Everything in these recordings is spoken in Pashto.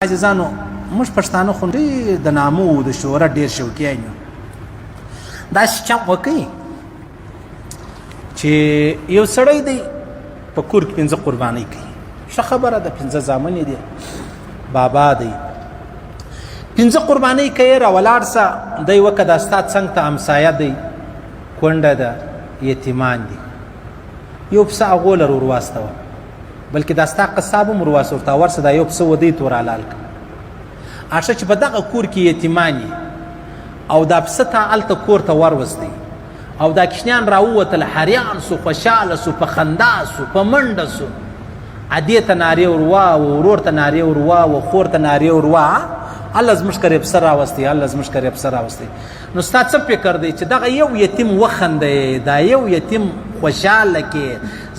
عزیزانو موږ پښتانه خو ډېر د نامو د شهرت ډېر شوقیان یو. داسې چم وکړي چې یو سړی دی په کور کې 5 قربانۍ کوي. ښه خبره ده، 5 زامن دي، بابا دی، 5 قربانۍ کوي. راولاړ سه دی وکه دا ستا څنګ ته همسایه دی، کونډه ده، یتیمان دي. یو پسه هغو لر ور واستوه، بلکې دا ستا قصاب هم ور واستوه، ورسه دا یو پسه ودی ته ور حلال کړه. اشه چې په دغه کور کې یتیمان او دا پسه ته هلته کور ته وروستی او دا کشنیان راووتل، حریان سو، خوشحاله سو، په خندا سو، په منډه سو، ادې ته نارې ور واوه، ورور ته نارې ور واوه، خور ته نارې ور واوه، الله زموږ کرې پسه راوستی، الله زموږ کرې پسه راوستی. نو ستا څه فکر دی چې دغه یو یتیم وخندی، دا یو یتیم خوشحاله کې،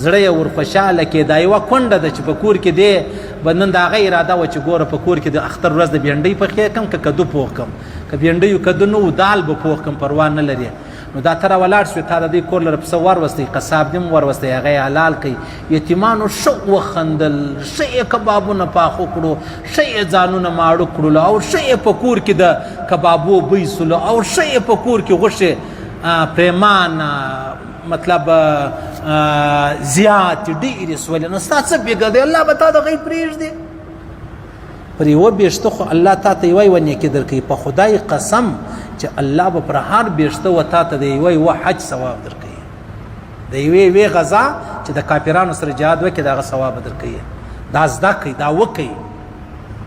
زړه یې ور خوشحاله کې، دا یوه کونډه ده چې په کور کې دی، به نن د هغه اراده وه چې ګوره په کور کې د اختر ورځ د بینډۍ پخې کړم که کدو پوخ کړم، که بینډۍ کدو نه و دال به پوخ کړم، پروا نه لري. نو دا ته راولاړ شوې، تا د دې کور لره پسه وروستی، قصاب دې هم وروستی، هغه یې حلال کوي. یتیمانو ښه وخندل، ښه یې کبابونه پاخه کړو، ښه یې ځانونه ماړه کړلو، او ښه یې په کور کې د کبابو بوی سولو، او ښه یې په کور کې غوښې پریمان مطلب زیات ډېرې سولې. نو ستا څه فکر دی؟ الله به تا د غي پرېږدي؟ پر یوه بیشته خو الله تا ته یوه یوه نیکي درکوي. په خدای قسم چې الله به پر هر بیشته و تا ته د یوه یوه حج ثواب درکوي، د یوې یوې غذا چې د کافرانو سره جهاد وکړي د هغه ثواب به درکوي. دا زده کوي، دا وکوي.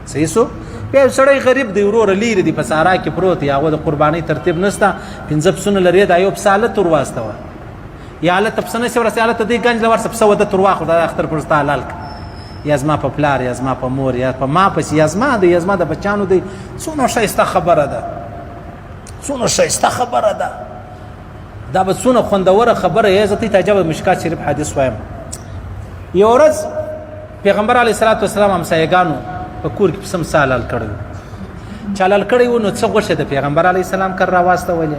صحیح سو؟ بیا سړی غریب دی، وروره لیرې دی، په صحرا کې پروت دی، هغه د قربانۍ ترتیب نشته، 5 پسونه لري، دا یو پسه هلته ور واستوه، یا هلته پسه نشي ورسې، هلته دی ګنج له ورسه پسه وده تر واخلو، دا اختر پر ستا حلال کړه، یا زما په پلار، یا زما په مور، یا په ما پسې، یا زما دی، یا زما د بچیانو دی. څومره ښایسته خبره ده، څومره ښایسته خبره ده، دا به څومره خوندوره خبره یې. زه ته عجبه مشکات شریف حدیث وایم. یو ورځ پیغمبر علیه الصلاة والسلام همسایګانو په کور کې پسه مسه حلال کړی و. چې حلال کړی و نو څه غوښې د پیغمبر علیه السلام کر راواستولې.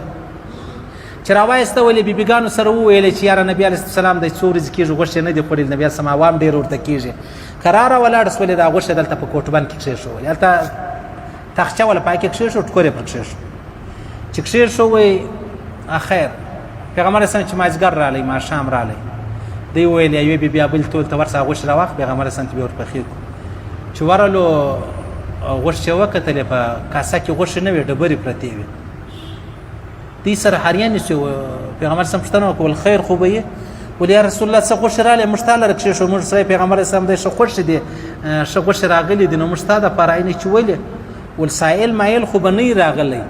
چې راوایستولې بیبیګانو سره وویلې چې یاره نبي علیه السلام دی څو ورځې کېږي غوښې نه دي خوړلې، نبي السلام عوام ډېر ورته کېږي. کراره ولاړ سولې، دا غوښې دلته په کوټبند کې کښېښولې، هلته تاخچه ولا پای کې کښېښو، ټکور یې پر کښېښو. چې کښېښوی خیر پیغمبر اسلام چې مازدیګر راغلی، ماښام راغلی، دی وویل یوې بیبي بل ټول ته ورسه غوښې راواخ، پیغمبر اسلام ته بیا ورپخې کړو. چې ورغلو غوښې وکتلې، په کاسه کې غوښې نه وې، ډبرې پرتې وې. دې سره حریانې شو. پیغمبر اسلام پوښتنه وکړه خیر خو به یې؟ ولې یا رسول الله څه غوښې راغلې؟ موږ تا لره کښېښو، موږ سره پیغمبر اسلام دی ښه غوښې دي، ښه غوښې راغلي دي، نو موږ ستا دپاره عینې چې ولې؟ ول سائل مایل خو به نه راغلی،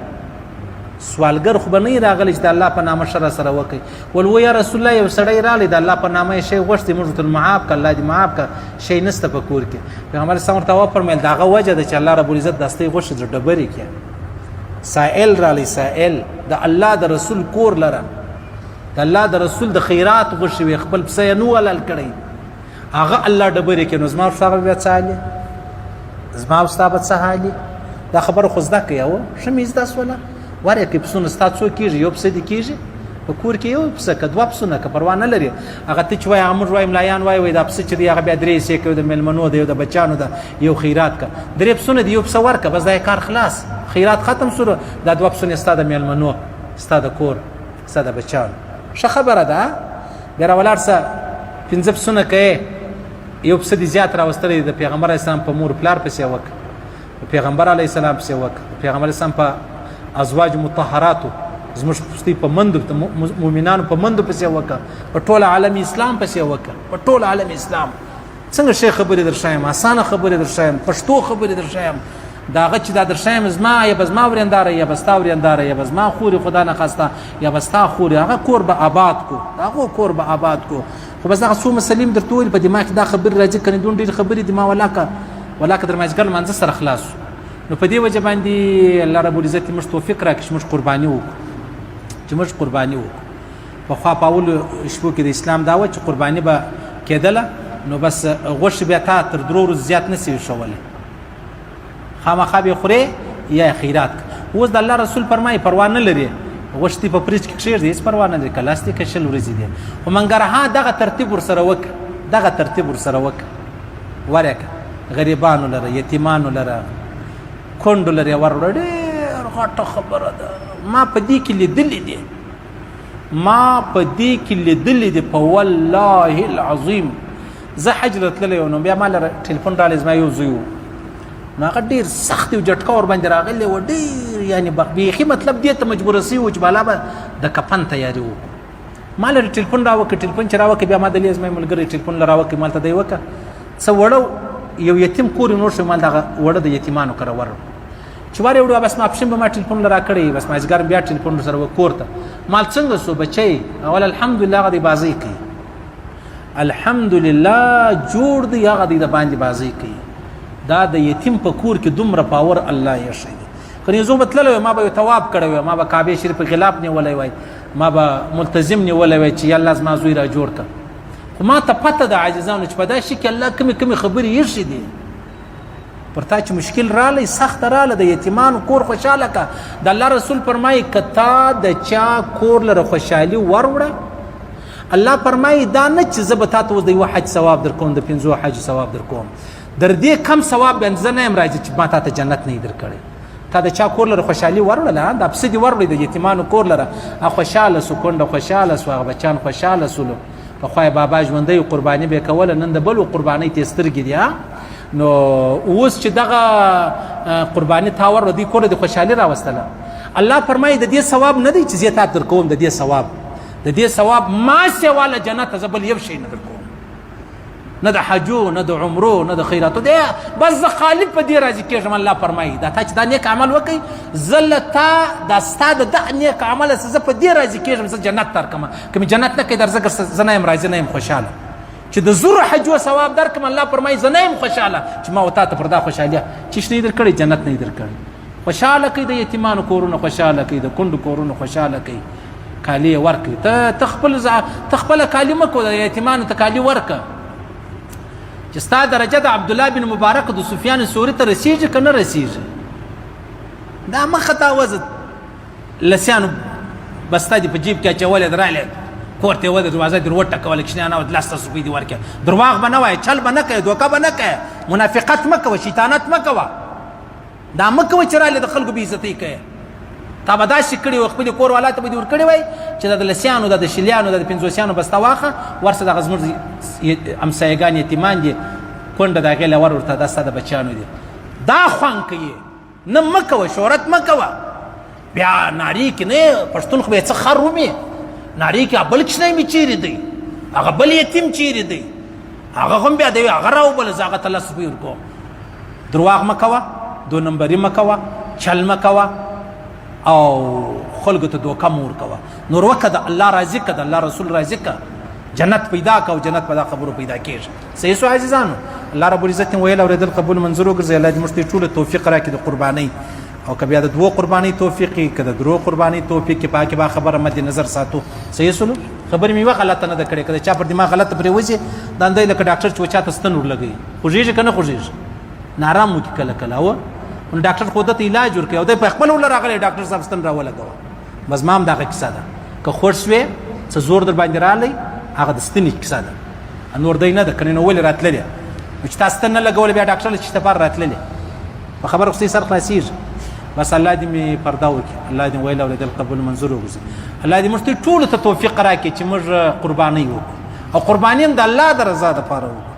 سوالګر خو به نه راغلی چې د الله په نامه ښه راسره وکړي. ول و یا رسول الله یو سړی راغلی، د الله په نامه یې شی غوښتې، موږ ورته معاف کړه، الله دې معاف کړه، شی نسته په کور کې. پیغمبر اسلام ورته وفرمیل د هغه وجه ده چې الله رب العزت دستۍ غوښې د ډبرې کې سائل راغلی، سائل د الله د رسول کور لره، د الله د رسول د خیرات غوښې وې، خپل پسه یې نو حلال کړی، هغه الله ډبرې کې. نو زما ستا به بیا څه حالي؟ زما او ستا به څه حالي؟ دا خبره خو زده کړئ. او ښه مې زده سوله. وارې کې پسونه ستا څو کېږي؟ یو پسه دې کېږي په کور کې، یو پسه که 2 پسونه که پروا نه لري. هغه ته چې وایي هغه موږ وایي ملایان وایي دا پسه چې دی هغه بیا 3 حصې کوي، د مېلمنو دی، یو د بچیانو ده، یو خیرات که 3 پسونه دي، یو پسه ورکه، بس دا کار خلاص، خیرات ختم سو. دا 2 پسونه ستا د مېلمنو، ستا د کور، ستا د بچیانو. ښه خبره ده. بیا راولاړ سه 5 پسونه کوې، یو پسه دې زیات راوستلی د پیغمبر علیه السلام په مور پلار پسې وکړه، په پیغمبر علیه السلام پسې وکړه، پیغمبر علیه السلام په ازواج مطهراتو زموږ پستی په مندو مؤمنانو په مندو پسې وکړه، په ټول عالم اسلام پسې وکړه، په ټول عالم اسلام. څنګه شی خبرې در شایم، اسانه خبرې در شایم، پښتو خبرې در شایم. دا هغه چې دا در شایم زما یا به زما ورېنداره، یا به ستا ورېنداره، یا به زما خورې خدا نخواسته، یا به ستا خورې، هغه کور به آباد کو، هغه کور به آباد کو. خو بس دغه څو مسلې م درته وویل، په دماغ کې دا خبرې راځي، کنې دون ډېرې خبرې دي. ما ولاکه در مازدیګر لمانځه سره خلاص شو. نو په دې وجه باندې الله رب العزت موږ توفیق راکړي چې موږ قرباني وکړو، چې موږ قرباني وکړو. پخوا په اولو شپو کې د اسلام دا وه چې قرباني به کېدله، نو بس غوښې بیا تا تر 3 ورځو زیات نه سي وښولی، خامخا به خورې یا خیرات. اوس د الله رسول فرمایي پروا نه لري، غوښې دې په فریج کې کښېږدي، هېڅ پروا نه لري، که لاس دې که 20 ورځې دي. خو منګرها دغه ترتیب ورسره وکړه، دغه ترتیب ورسره وکړه، ورکړه غریبانو لره یتیمانو لره کونډو لره ورکړه ډېر غټه خبره ده ما په دې کې لیدلې دي په والله العظیم زه حج له تللی نو بیا ما لره ټلیفون راغلی زما یو زوی و نو هغه ډېر سخت یو جټکه ورباندې راغلی و ډېر یعنې بیخي مطلب دې ته مجبوره سوي و چې بالا به د کفن تیاري وکړو ما لره ټلیفون راوکړه ټلیفون چې راوکړه بیا ما دلې زما ملګری ټلیفون له راوکړه مالته دی وکړه څه وړه یو یتیم کور نور شو مال دغه وړه د یتیمانو کره ور چې واره وړو بس ما پښین به ما ټلیفون لرا کړی بس ما ځګر بیا ټلیفون سره وکورته مال څنګه سو بچي اول الحمدلله غدي بازی کوي الحمدلله جوړ دی هغه دی د باندې بازی کوي دا د یتیم په کور کې دومره پاور الله یې شي کني زه مطلب ما به ثواب کړو ما به کعبه شریف خلاف نه ولای وای ما به ملتزم نه ولای وای چې الله زما زوی را جوړ کا خو ما ته پته د عاجزانو چې په دا شي کې الله کمی خبرې یې دي پر تا چې مشکل رالی سخت رالی د یتیمانو کور خوشاله کا د الله رسول فرمایي کتا د چا کور لره خوشحالي وروړه الله فرمایي دا نه چې زه به تا ته اوس د یوه حج ثواب در کوم د 5 حج ثواب در کوم در دې کم ثواب باندې زه نه یم راځي چې ما تا ته جنت نه در کړی تا د چا کور لره خوشحالي وروړله دا پسې دې وروړی د یتیمانو کور لره خوشحاله سو کونډه خوشحاله سو هغه بچیان خوشحاله سولو پخوای بابا ژوندی قرباني به کوله نن د بلو قرباني ته سترګې دي نو اوس چې دغه قرباني تاور ردی کور د خوشحالي راوستله الله فرمایي د دې ثواب نه دی چې زه تا در کوم د دې ثواب ما سواله جنت زبل یو شي نه در کوم نه د حجو نه د عمرو نه د خیراتو دی بس زه خالق په دې راضي کېږم الله فرمایي دا تا چې دا نیک عمل وکړي زلتا دا ستاد د نیک عمل زه په دې راضي کېږم زه جنت ترکم کوم جنت نه کې درځه زه نه يم راضي نه يم خوشاله چې د زور حج او ثواب درکم الله فرمایي زه نه يم خوشاله چې ما وتا ته پر دا خوشالي چې شنه در کړی جنت نه در کړی خوشاله کې د یتیمانو کورونه خوشاله کې د کندو کورونه خوشاله کې کالی ورکې ته تخپل کالی مکو د یتیمانو ته کالی ورکه چې ستا درجه د عبد الله بن مبارک د سفیان ثوری ته رسیږي کنه رسیږي دا مخه تا وزد لسانو بستا دی په جیب کې چولې دراله کوړته و د دروازه در وټه کول کښنه نه ود لاس تاسو دې ورکه درواغ بنوي چل بنه کوي دوکه بنه کوي منافقت مکه شیطانت مکه دا مکه چراله د خلکو بي عزتي کوي تا به دا شکړي خپل کور والا ته به ور کړی وای چې د لسیانو د شلیانو د 500 بستا واخه ورسره د غزمر امسایګان یتیمان دي کونډه د غیله ورته د ستاده بچانو دي دا خوان کوي نه مکه شهرت مکه بیا ناری کې نه پښتون خو به څه خرومي ناری کې بل کښنه می چیرې دی هغه بل یتیم چیرې دی هغه هم بیا دی هغه راو بل زاغه تلس ور کو درواغ مکوا دو نمبرې مکوا چل مکوا او خلق ته دوکه مور کوا نور وکړه الله راضي کړه الله رسول راضي کړه جنت پیدا کا او جنت پیدا خبرو پیدا کیږي صحیح سو عزیزانو الله رب العزت ویل اوریدل قبول منظور وګرځي الله دې مشته ټول توفیق راکړي د قرباني او کبیا د دوه قرباني توفیق کړه د درو قرباني توفیق کې پاکه با خبره مد نظر ساتو صحیح سلو خبر میوه غلطه نه کړي کړه چا پر دماغ غلطه پرې وځي داندې لکه ډاکټر چې چاته ستن ور لګي خوږیږي کنه خوږیږي نارام مو کې کله کله و ډاکټر خود ته علاج ورکړي او د خپل ول راغلی ډاکټر صاحب ستن راولګو بس مام دغه کیسه ده که خوښ شوې څه زور در باندې رالی هغه د ستنې کیسه ده نور دی نه ده کنه نو ولې راتللی چې تاسو ستن نه لګول بیا ډاکټر چې تفار راتللی په خبره خو سر خلاصیږي بس الله دې می پردا وکړي الله دې ویل اولاد القبول منظور وګرځي الله دې مشته ټول ته توفیق راکړي چې موږ قرباني وکړو او قرباني هم د الله د رضا لپاره وکړو